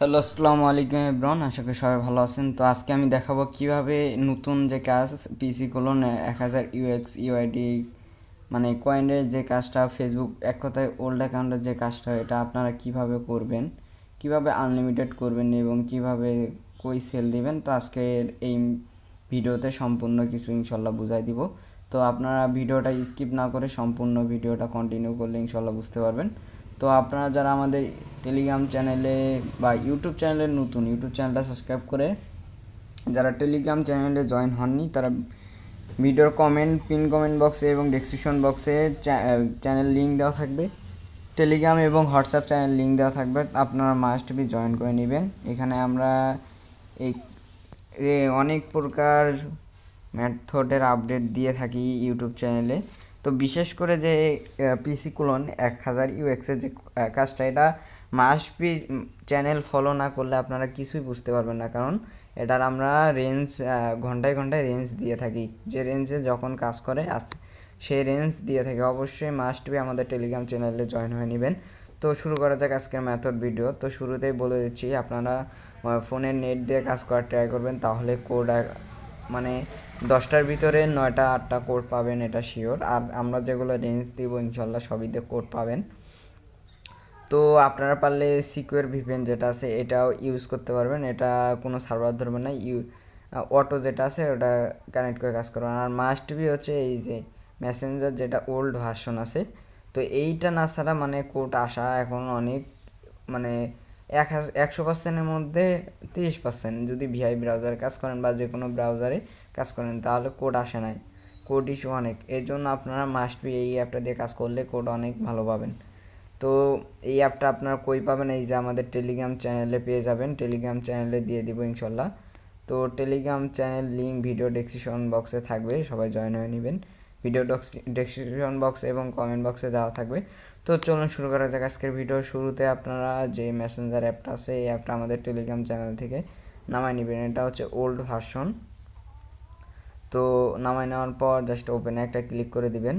Hello, আসসালামু আলাইকুম everyone. আশা করি সবাই ভালো আছেন। তো আজকে আমি দেখাবো কিভাবে নতুন যে কাজ পিসি কোলন 1000 ইউএক্স ইউআইডি মানে কয়েনের যে কাজটা, ফেসবুক এক কথায় ওল্ড অ্যাকাউন্টের যে কাজটা, এটা আপনারা কিভাবে করবেন, কিভাবে আনলিমিটেড করবেন এবং কিভাবে কই সেল দিবেন। তো আজকের এই ভিডিওতে সম্পূর্ণ কিছু ইনশাল্লাহ বুঝাই দিব। তো আপনারা ভিডিওটা স্কিপ না করে সম্পূর্ণ ভিডিওটা কন্টিনিউ করলে ইনশাল্লাহ বুঝতে পারবেন। তো আপনারা যারা আমাদের টেলিগ্রাম চ্যানেলে বা ইউটিউব চ্যানেলে নতুন, ইউটিউব চ্যানেলটা সাবস্ক্রাইব করে যারা টেলিগ্রাম চ্যানেলে জয়েন হননি, তারা ভিডিওর পিন কমেন্ট বক্সে এবং ডেসক্রিপশন বক্সে চ্যানেল লিঙ্ক দেওয়া থাকবে, টেলিগ্রাম এবং হোয়াটসঅ্যাপ চ্যানেল লিঙ্ক দেওয়া থাকবে। আপনারা মাস্ট বি জয়েন করে নেবেন। এখানে আমরা এই অনেক প্রকার মেথডের আপডেট দিয়ে থাকি ইউটিউব চ্যানেলে। তো বিশেষ করে যে পিসি কোলন 1000 ইউএক্সের যে কাজটা, এটা মাস্ট বি চ্যানেল ফলো না করলে আপনারা কিছুই বুঝতে পারবেন না। কারণ এটার আমরা রেঞ্জ ঘন্টায় ঘন্টায় রেঞ্জ দিয়ে থাকি, যে রেঞ্জে যখন কাজ করে সেই রেঞ্জ দিয়ে থাকি। অবশ্যই মাস্ট বি আমাদের টেলিগ্রাম চ্যানেলে জয়েন হয়ে নেবেন। তো শুরু করা যাক আজকের মেথড ভিডিও। তো শুরুতেই বলে দিচ্ছি, আপনারা ফোনের নেট দিয়ে কাজ করার ট্রাই করবেন, তাহলে কোড মানে 10টার ভিতরে 9টা 8টা কোড পাবেন, এটা শিওর। আর আমরা যেগুলো রেঞ্জ দিব ইনশাল্লাহ সবইতে কোড পাবেন। তো আপনারা পারলে সিকিউর ভিপিএন যেটা আছে এটাও ইউজ করতে পারবেন, এটা কোনো সার্ভার ধরবে না। অটো যেটা আছে ওটা কানেক্ট করে কাজ করবেন। আর মাস্ট বি হচ্ছে এই যে মেসেঞ্জার, যেটা ওল্ড ভার্সন আছে। তো এইটা না ছাড়া মানে কোড আসা এখন অনেক, মানে 100%-এর মধ্যে 30%। যদি ভিআই ব্রাউজারে কাজ করেন বা যে কোনো ব্রাউজারে কাজ করেন তাহলে কোড আসে নাই, কোড ইস্যু অনেক। এর জন্য আপনারা মাস্ট বি এই অ্যাপটা দিয়ে কাজ করলে কোড অনেক ভালো পাবেন। তো এই অ্যাপটা আপনারা কই পাবেন? এই যে আমাদের টেলিগ্রাম চ্যানেলে পেয়ে যাবেন, টেলিগ্রাম চ্যানেলে দিয়ে দিব ইনশাল্লাহ। তো Telegram channel link video description বক্সে থাকবে, সবাই জয়েন হয়ে নেবেন। ভিডিও ডেসক্রিপশন বক্স এবং কমেন্ট বক্সে দেওয়া থাকবে। তো চলুন শুরু করা যাক আজকের ভিডিও। শুরুতে আপনারা যে মেসেঞ্জার অ্যাপটা আছে, এই অ্যাপটা আমাদের টেলিগ্রাম চ্যানেল থেকে নামাই নেবেন। এটা হচ্ছে ওল্ড ভার্সন। তো নামাই নেওয়ার পর জাস্ট ওপেনে একটা ক্লিক করে দিবেন।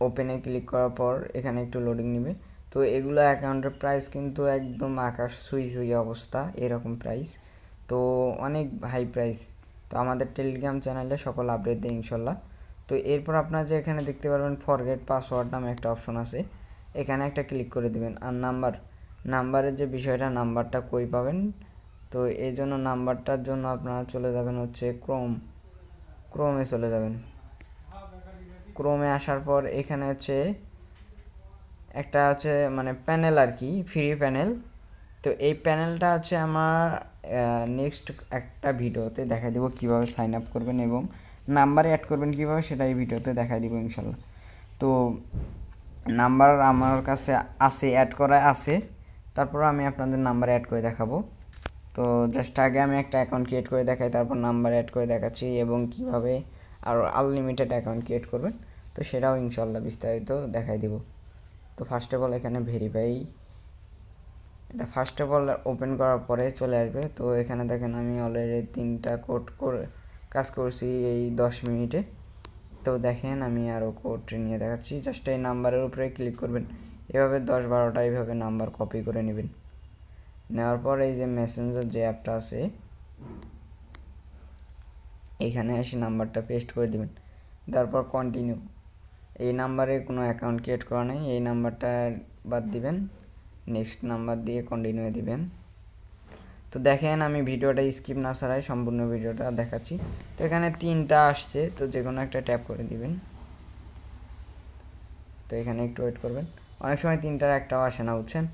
ওপেনে ক্লিক করার পর এখানে একটু লোডিং নেবে। তো এগুলো অ্যাকাউন্টের প্রাইস কিন্তু একদম আকাশ ছুঁই অবস্থা, এরকম প্রাইস। তো অনেক হাই প্রাইস। তো আমাদের টেলিগ্রাম চ্যানেলে সকল আপডেট দেয় ইনশাল্লাহ। তো এরপর আপনারা যে এখানে দেখতে পারবেন ফরগেট পাসওয়ার্ড নামে একটা অপশন আছে, এখানে একটা ক্লিক করে দিবেন। আর নাম্বারের যে বিষয়টা, নাম্বারটা কই পাবেন? তো এই জন্য নাম্বারটার জন্য আপনারা চলে যাবেন হচ্ছে ক্রোমে চলে যাবেন। ক্রোমে আসার পর এখানে হচ্ছে একটা হচ্ছে মানে প্যানেল আর কি, ফ্রি প্যানেল। তো এই প্যানেলটা হচ্ছে আমার নেক্সট একটা ভিডিওতে দেখাই দেবো কীভাবে সাইন আপ করবেন এবং নাম্বার অ্যাড করবেন কীভাবে, সেটা এই ভিডিওতে দেখাই দিব ইনশাল্লাহ। তো নাম্বার আমার কাছে আছে, অ্যাড করা আছে, তারপর আমি আপনাদের নাম্বার অ্যাড করে দেখাবো। তো জাস্ট আগে আমি একটা অ্যাকাউন্ট ক্রিয়েট করে দেখাই, তারপর নাম্বার অ্যাড করে দেখাচ্ছি এবং কিভাবে আর আনলিমিটেড অ্যাকাউন্ট ক্রিয়েট করবেন, তো সেটাও ইনশাল্লাহ বিস্তারিত দেখাই দিব। তো ফার্স্ট অফ অল এখানে ভেরিফাই, এটা ফার্স্ট অফ অল ওপেন করার পরে চলে আসবে। তো এখানে দেখেন আমি অলরেডি 3টা কোড করে কাজ করছি এই 10 মিনিটে। তো দেখেন আমি আরও কোড নিয়ে দেখাচ্ছি। জাস্ট এই নাম্বারের উপরে ক্লিক করবেন, এভাবে 10-12টা এইভাবে নাম্বার কপি করে নেবেন। নেওয়ার পর এই যে মেসেঞ্জার যে অ্যাপটা আছে, এইখানে এসে নাম্বারটা পেস্ট করে দেবেন। তারপর কন্টিনিউ। এই নাম্বারে কোনো অ্যাকাউন্ট ক্রিয়েট করা নেই, এই নাম্বারটা বাদ দিবেন, নেক্সট নাম্বার দিয়ে কন্টিনিউ দিবেন। তো দেখেন আমি ভিডিওটা স্কিপ না ছাড়াই সম্পূর্ণ ভিডিওটা দেখাচ্ছি। তো এখানে 3টা আসছে, তো যে কোনো একটা ট্যাপ করে দিবেন। তো এখানে একটু ওয়েট করবেন, অনেক সময় 3টার একটাও আসে না, বুঝছেন?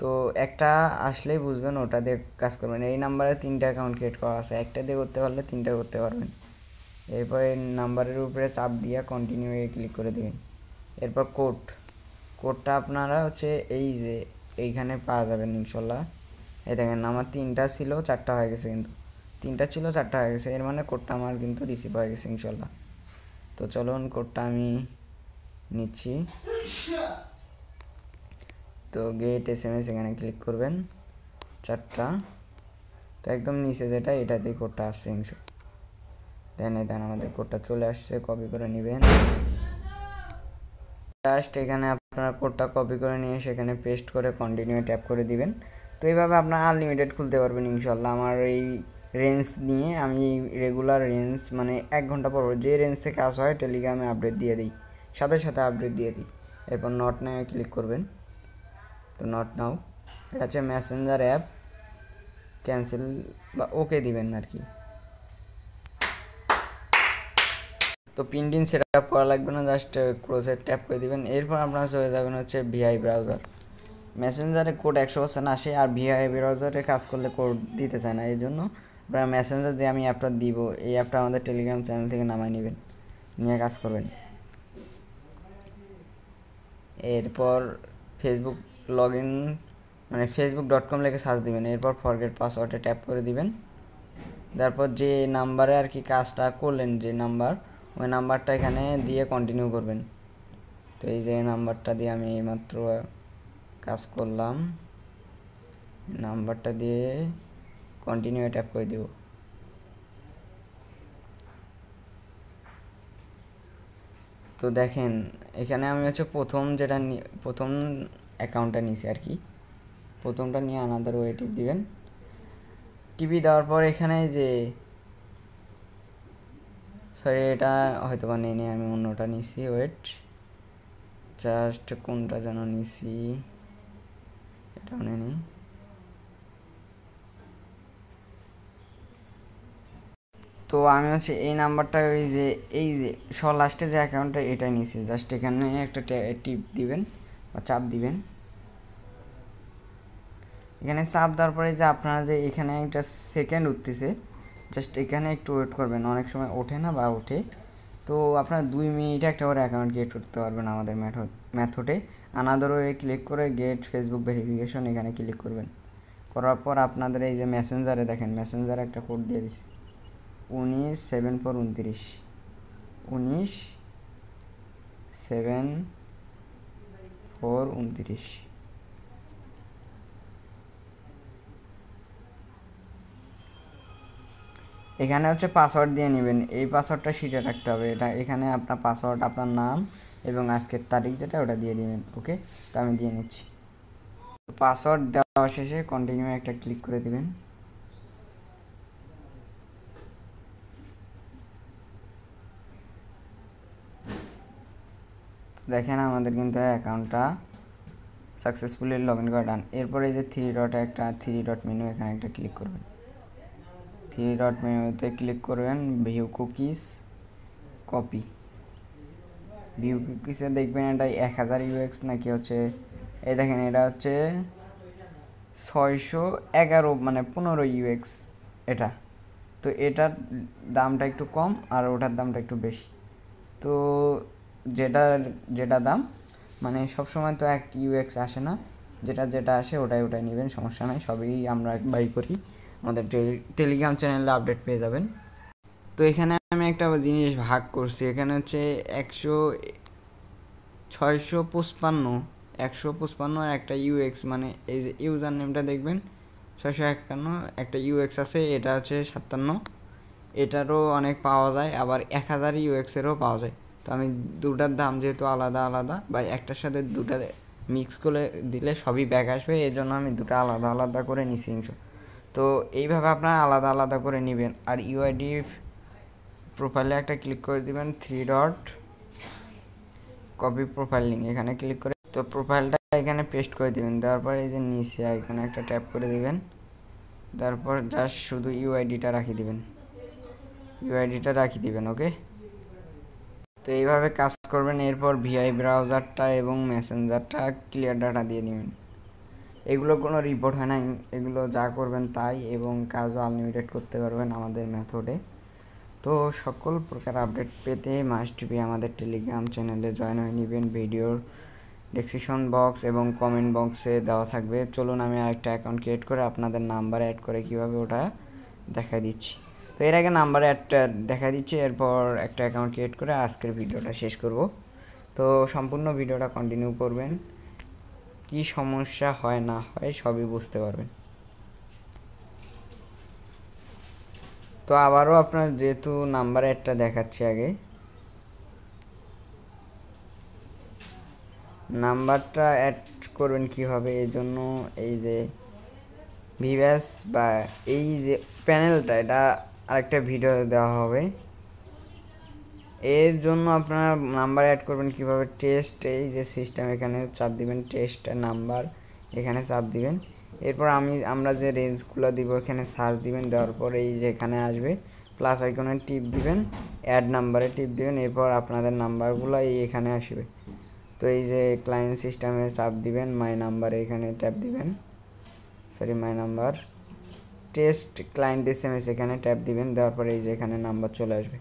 তো একটা আসলেই বুঝবেন ওটা দিয়ে কাজ করবেন। এই নাম্বারে 3টা অ্যাকাউন্ট ক্রিয়েট করা আছে, একটা দিয়ে করতে পারলে 3টা করতে পারবেন। এরপর নাম্বারের উপরে চাপ দিয়ে কন্টিনিউ ক্লিক করে দেবেন। এরপর কোডটা আপনারা হচ্ছে এই যে এইখানে পাওয়া যাবেন ইনশাল্লাহ। এই দেখেন আমার 3টা ছিল, 4টা হয়ে গেছে, কিন্তু 3টা ছিল 4টা হয়ে গেছে, এর মানে কোডটা আমার কিন্তু রিসিভ হয়ে গেছে ইনশাল্লাহ। তো চলুন কোডটা আমি নিচ্ছি। তো গেট SMS এখানে ক্লিক করবেন, 4টা। তো একদম নিচে যেটা, এটাতেই কোডটা আসছে দেন আমাদের কোডটা চলে আসছে, কপি করে নেবেন। জাস্ট এখানে আপনারা কোডটা কপি করে নিয়ে সেখানে পেস্ট করে কন্টিনিউ ট্যাপ করে দিবেন। তো এইভাবে আপনারা আনলিমিটেড খুলতে পারবেন ইনশাল্লাহ। আমার এই রেঞ্জ নিয়ে আমি রেগুলার রেঞ্জ মানে 1 ঘন্টা পর যে রেঞ্জে কাজ হয় টেলিগ্রামে আপডেট দিয়ে দিই, সাথে সাথে আপডেট দিয়ে দিই। এরপর নট নাও ক্লিক করবেন। তো নট নাও এটা হচ্ছে মেসেঞ্জার অ্যাপ, ক্যান্সেল বা ওকে দিবেন আর কি। তো পিন সেট আপ করা লাগবে না, জাস্ট ক্লোজে ট্যাপ করে দিবেন। এরপর আপনারা চলে যাবেন হচ্ছে ভিআই ব্রাউজার। মেসেঞ্জারে কোড 100% আসে, আর ভিআই ব্রাউজারে কাজ করলে কোড দিতে চায় না। এই জন্য আপনারা মেসেঞ্জার যে আমি অ্যাপটা দিব, এই অ্যাপটা আমাদের টেলিগ্রাম চ্যানেল থেকে নামাই নেবেন, নিয়ে কাজ করবেন। এরপর ফেসবুক লগ ইন মানে facebook.com লিখে সার্চ দিবেন। এরপর ফরগেট পাসওয়ার্ডে ট্যাপ করে দিবেন। তারপর যে নাম্বারে আর কি কাজটা করলেন, যে নাম্বার, ওই নাম্বারটা এখানে দিয়ে কন্টিনিউ করবেন। তো এই যে নাম্বারটা দিয়ে আমি এইমাত্র কাজ করলাম, নাম্বারটা দিয়ে কন্টিনিউ ট্যাপ করে দিব। তো দেখেন এখানে আমি হচ্ছে প্রথম অ্যাকাউন্টটা নিয়েছি আর কি, প্রথমটা নিয়ে আনাদার ওয়ে টিপ দিবেন। টিপি দেওয়ার পর এখানে যে সরি এটা হয়তো বা নেই, আমি অন্যটা নিছি, ওয়েট জাস্ট কোনটা যেন নিছি, এটাও নেই। তো আমি হচ্ছে এই নাম্বারটা ওই যে এই যে লাস্টে যে অ্যাকাউন্টটা এটা নিছি, জাস্ট এখানে একটা টিপ দিবেন বা চাপ দিবেন। এখানে চাপ দেওয়ার পরে যে আপনারা যে এখানে একটা সেকেন্ড উঠতেছে, জাস্ট এখানে একটু ওয়েট করবেন, অনেক সময় ওঠে না বা ওঠে। তো আপনারা 2 মিনিটে একটা করে অ্যাকাউন্ট ক্রিয়েট করতে পারবেন আমাদের মেথডে। আনাদার ওয়ে ক্লিক করে গেট ফেসবুক ভেরিফিকেশন এখানে ক্লিক করবেন। করার পর আপনাদের এই যে মেসেঞ্জারে দেখেন, মেসেঞ্জারে একটা কোড দিয়ে দিছি 19/7/29 19/7/29। এখানে হচ্ছে পাসওয়ার্ড দিয়ে নেবেন, এই পাসওয়ার্ডটা শিটে রাখতে হবে। এটা এখানে আপনার পাসওয়ার্ড, আপনার নাম এবং আজকের তারিখ যেটা ওটা দিয়ে দিবেন। ওকে, তো আমি দিয়ে নিচ্ছি। পাসওয়ার্ড দেওয়া শেষে কন্টিনিউ একটা ক্লিক করে দিবেন। দেখেন আমাদের কিন্তু অ্যাকাউন্টটা সাকসেসফুলি লগ ইন করা ডান। এরপরে এই যে থ্রি ডট মেনু, এখানে একটা ক্লিক করবেন। 3 ডট মেনুতে ক্লিক করবেন, ভিউ কুকিজ কপি। ভিউ কুকিজে দেখবেন এটা 1000 ইউএক্স নাকি হচ্ছে, এই দেখেন এটা হচ্ছে 611 মানে 15 ইউএক্স এটা। তো এটার দামটা একটু কম আর ওটার দামটা একটু বেশি। তো যেটা দাম মানে সবসময় তো এক ইউএক্স আসে না, যেটা আসে ওটাই নেবেন, সমস্যা নাই, সবই আমরা বাই করি। আমাদের টেলিগ্রাম চ্যানেলে আপডেট পেয়ে যাবেন। তো এখানে আমি একটা জিনিস ভাগ করছি, এখানে হচ্ছে 655 আর একটা ইউএক্স, মানে এই যে ইউজার নেমটা দেখবেন 651, একটা ইউএক্স আছে, এটা হচ্ছে 57। এটারও অনেক পাওয়া যায়, আবার 1000 ইউএক্সেরও পাওয়া যায়। তো আমি দুটার দাম যেহেতু আলাদা আলাদা বা একটার সাথে দুটা মিক্স করে দিলে সবই ব্যাক আসবে, এই জন্য আমি দুটো আলাদা আলাদা করে নিছি। তো এইভাবে আপনারা আলাদা আলাদা করে নেবেন। আর ইউআইডি প্রোফাইলে একটা ক্লিক করে দিবেন, 3 ডট কপি প্রোফাইল লিঙ্ক, এখানে ক্লিক করে তো প্রোফাইলটা এখানে পেস্ট করে দিবেন। দেওয়ার পর এই যে নিচে এখানে একটা ট্যাপ করে দিবেন। তারপর জাস্ট শুধু ইউআইডিটা রাখি দিবেন। ওকে, তো এইভাবে কাজ করবেন। এরপর ভিআই ব্রাউজারটা এবং মেসেঞ্জারটা ক্লিয়ার ডাটা দিয়ে দিবেন। এগুলো কোনো রিপোর্ট হয় না, এগুলো যা করবেন তাই, এবং কাজও আনলিমিটেড করতে পারবেন আমাদের মেথডে। তো সকল প্রকার আপডেট পেতে মাস্ট বি আমাদের টেলিগ্রাম চ্যানেলে জয়েন হয়ে নেবেন। ভিডিওর ডেসক্রিপশন বক্স এবং কমেন্ট বক্সে দেওয়া থাকবে। চলুন আমি আরেকটা অ্যাকাউন্ট ক্রিয়েট করে আপনাদের নাম্বার অ্যাড করে কীভাবে ওটা দেখা দিচ্ছি। তো এর আগে নাম্বার অ্যাডটা দেখা দিচ্ছি, এরপর একটা অ্যাকাউন্ট ক্রিয়েট করে আজকের ভিডিওটা শেষ করব। তো সম্পূর্ণ ভিডিওটা কন্টিনিউ করবেন, কি সমস্যা হয় না হয় সবই বুঝতে পারবেন। তো আবারও আপনার যেহেতু নাম্বার অ্যাডটা দেখাচ্ছি আগে, নাম্বারটা অ্যাড করবেন কীভাবে, এর জন্য এই যে ভিভ্যাস বা এই যে প্যানেলটা, এটা আরেকটা ভিডিও দেওয়া হবে। এর জন্য আপনারা নাম্বার অ্যাড করবেন কিভাবে, টেস্ট এই যে সিস্টেম, এখানে চাপ দিবেন, টেস্ট নাম্বার এখানে চাপ দিবেন। এরপর আমরা যে রেঞ্জগুলো দিব এখানে সার্চ দিবেন, দেওয়ার পর এই যে এখানে আসবে প্লাস আইকনে টিপ দিবেন, অ্যাড নাম্বারে টিপ দিবেন, এরপর আপনাদের নাম্বারগুলো এখানে আসবে। তো এই যে ক্লায়েন্ট সিস্টেমে চাপ দিবেন, মাই নাম্বারে এখানে ট্যাপ দিবেন, my number, test client SMS এখানে ট্যাপ দিবেন, দেওয়ার পরে এই যে এখানে নাম্বার চলে আসবে।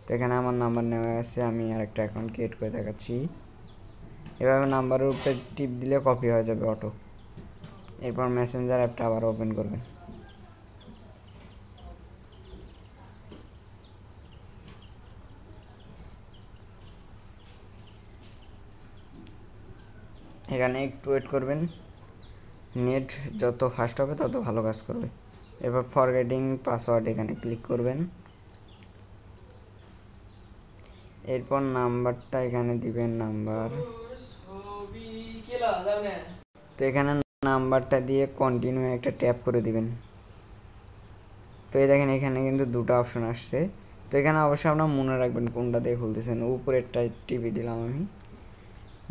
তো এখানে আমার নাম্বার নেওয়া আছে, আমি আরেকটা অ্যাকাউন্ট ক্রিয়েট করে দেখাচ্ছি। এভাবে নাম্বারের উপরে টিপ দিলে কপি হয়ে যাবে অটো। এরপর মেসেঞ্জার অ্যাপটা আবার ওপেন করবেন। এখানে একটু ওয়েট করবেন, নেট যত ফাস্ট হবে তত ভালো কাজ করবে। এরপর ফরগেটিং পাসওয়ার্ড এখানে ক্লিক করবেন। এরপর নাম্বারটা এখানে দিবেন, নাম্বার। তো এখানে নাম্বারটা দিয়ে কন্টিনিউ একটা ট্যাপ করে দিবেন। তো এই দেখেন এখানে কিন্তু দুটো অপশন আসছে। তো এখানে অবশ্যই আপনারা মনে রাখবেন কোনটা দিয়ে খুলতেছেন। উপরেরটা টিপে দিলাম আমি,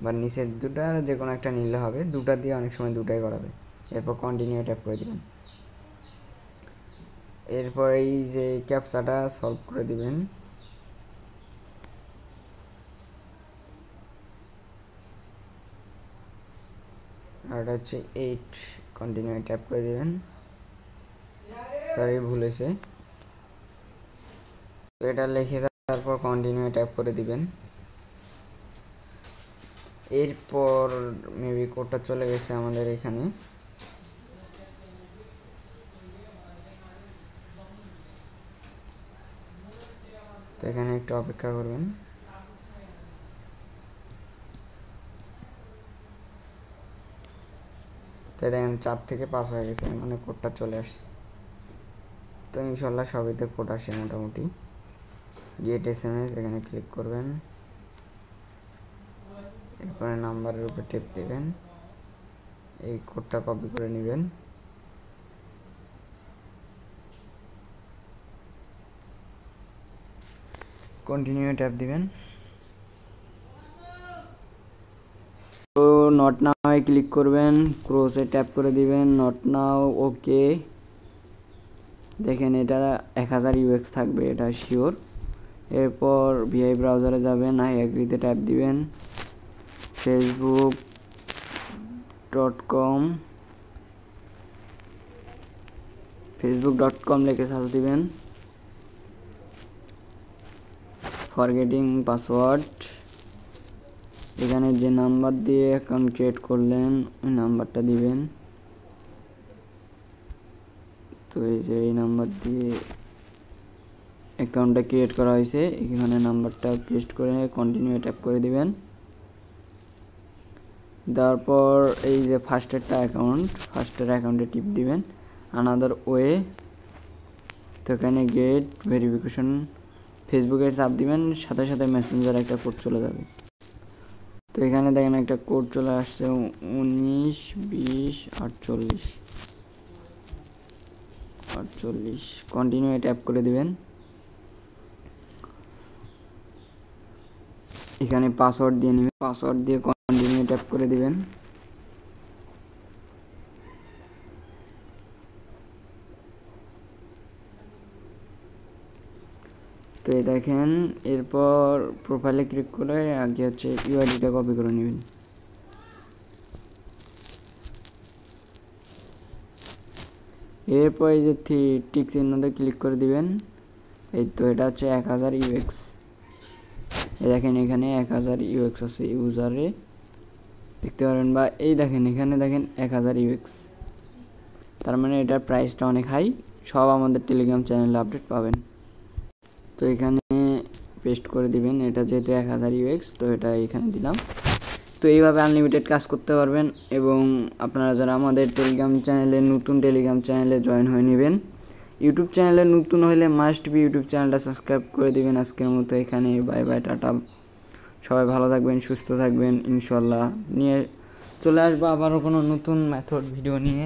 বা নিচের দুটা যে কোনো একটা নিলে হবে, দুটা দিয়ে অনেক সময় দুটাই করা যায়। এরপর কন্টিনিউ ট্যাপ করে দিবেন। এরপর এই যে ক্যাপচাটা সলভ করে দিবেন। আর এটা হচ্ছে 8, কন্টিনিউ ট্যাপ করে দিবেন। সরি ভুল হয়েছে। তো এটা লিখে তারপর কন্টিনিউ ট্যাপ করে দিবেন। এরপর মেবি কোডটা চলে গেছে আমাদের এখানে। তো এখানে একটু অপেক্ষা করবেন। তো দেখেন 4 থেকে 5 হয়ে গেছে, মানে কোডটা চলে আসছে। তো ইনশাল্লাহ সবইতে কোড আসে মোটামুটি। গেট এসএমএস এখানে ক্লিক করবেন, এরপরে নাম্বারের উপর টিপ দেবেন, এই কোডটা কপি করে নেবেন। কন্টিনিউ ট্যাপ দিবেন। তো নট নাও এ ক্লিক করবেন, ক্রোসে ট্যাপ করে দিবেন, নট নাও, ওকে। দেখেন এটা 1000 ইউএক্স থাকবে, এটা শিওর। এরপর ভিআই ব্রাউজারে যাবেন, আই এগ্রিতে ট্যাপ দিবেন, facebook.com লিখে সার্চ দিবেন। ফরগেটিং পাসওয়ার্ড, এখানে যে নাম্বার দিয়ে অ্যাকাউন্ট ক্রিয়েট করলেন ওই নাম্বারটা দিবেন। তো এই যে এই নাম্বার দিয়ে অ্যাকাউন্টটা ক্রিয়েট করা হয়েছে, এখানে নাম্বারটা পেস্ট করে কন্টিনিউ ট্যাপ করে দিবেন। তারপর এই যে ফার্স্টের অ্যাকাউন্টে টিপ দিবেন, আনাদার ওয়ে। তো এখানে গেট ভেরিফিকেশন, ফেসবুকে চাপ দিবেন, সাথে সাথে মেসেঞ্জার একটা কোড চলে যাবে। তো এখানে দেখেন একটা কোড চলে আসছে, 192048। কন্টিনিউ ট্যাপ করে দিবেন। এখানে পাসওয়ার্ড দিয়ে নেবেন, পাসওয়ার্ড দিয়ে কন্টিনিউ ট্যাপ করে দিবেন। তো এই দেখেন, এরপর প্রোফাইলে ক্লিক করে আগে হচ্ছে ইউআইডিটা কপি করে নেবেন। এরপর এই যে টিক চিহ্নতে ক্লিক করে দিবেন। এই তো এটা হচ্ছে 1000 ইউএক্স। এই দেখেন এখানে 1000 ইউএক্স আছে, ইউজারে দেখতে পারেন, বা এই দেখেন এখানে দেখেন 1000 ইউএক্স। তার মানে এটার প্রাইসটা অনেক হাই। সব আমাদের টেলিগ্রাম চ্যানেলে আপডেট পাবেন। তো এখানে পেস্ট করে দিবেন, এটা যেহেতু 1000 ইউএক্স, তো এটা এখানে দিলাম। তো এইভাবে আনলিমিটেড কাজ করতে পারবেন। এবং আপনারা যারা আমাদের নতুন টেলিগ্রাম চ্যানেলে জয়েন হয়ে নেবেন। ইউটিউব চ্যানেলে নতুন হলে মাস্ট বি ইউটিউব চ্যানেলটা সাবস্ক্রাইব করে দিবেন। আজকের মতো এখানে বাই বাই, টাটা, সবাই ভালো থাকবেন, সুস্থ থাকবেন। ইনশাল্লাহ নিয়ে চলে আসবো আবারও কোনো নতুন মেথড ভিডিও নিয়ে।